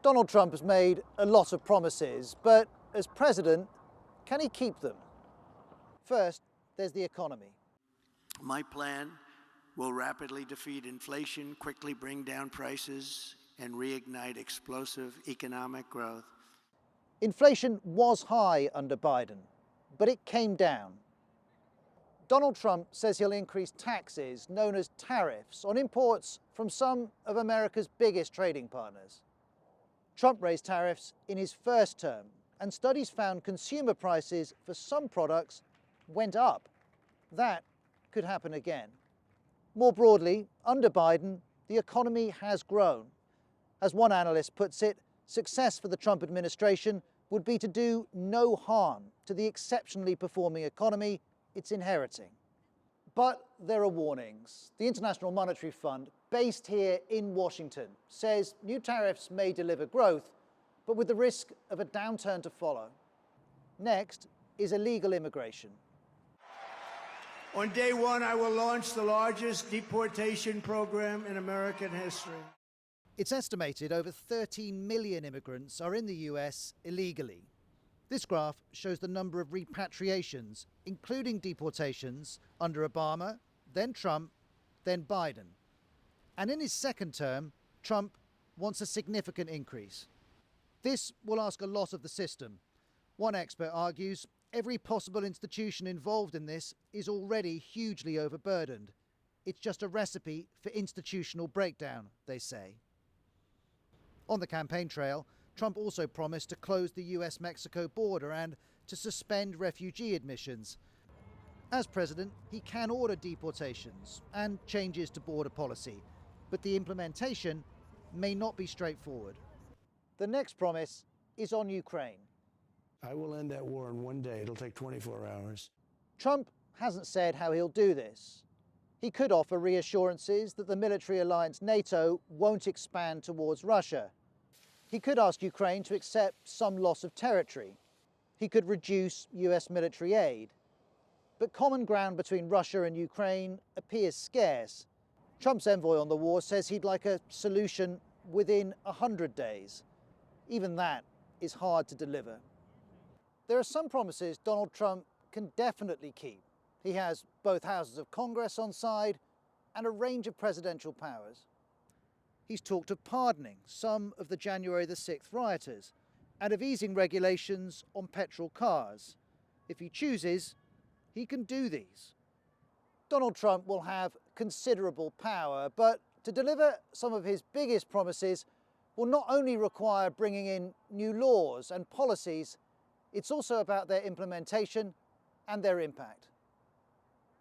Donald Trump has made a lot of promises, but as president, can he keep them? First, there's the economy. My plan will rapidly defeat inflation, quickly bring down prices, and reignite explosive economic growth. Inflation was high under Biden, but it came down. Donald Trump says he'll increase taxes, known as tariffs, on imports from some of America's biggest trading partners. Trump raised tariffs in his first term, and studies found consumer prices for some products went up. That could happen again. More broadly, under Biden, the economy has grown. As one analyst puts it, success for the Trump administration would be to do no harm to the exceptionally performing economy it's inheriting. But there are warnings. The International Monetary Fund, based here in Washington, says new tariffs may deliver growth, but with the risk of a downturn to follow. Next is illegal immigration. On day one, I will launch the largest deportation program in American history. It's estimated over 13 million immigrants are in the US illegally. This graph shows the number of repatriations, including deportations, under Obama, then Trump, then Biden. And in his second term, Trump wants a significant increase. This will ask a lot of the system. One expert argues every possible institution involved in this is already hugely overburdened. It's just a recipe for institutional breakdown, they say. On the campaign trail, Trump also promised to close the US-Mexico border and to suspend refugee admissions. As president, he can order deportations and changes to border policy, but the implementation may not be straightforward. The next promise is on Ukraine. I will end that war in one day. It'll take 24 hours. Trump hasn't said how he'll do this. He could offer reassurances that the military alliance NATO won't expand towards Russia. He could ask Ukraine to accept some loss of territory. He could reduce US military aid. But common ground between Russia and Ukraine appears scarce. Trump's envoy on the war says he'd like a solution within 100 days. Even that is hard to deliver. There are some promises Donald Trump can definitely keep. He has both houses of Congress on side and a range of presidential powers. He's talked of pardoning some of the January the 6th rioters and of easing regulations on petrol cars. If he chooses, he can do these. Donald Trump will have considerable power, but to deliver some of his biggest promises will not only require bringing in new laws and policies, it's also about their implementation and their impact.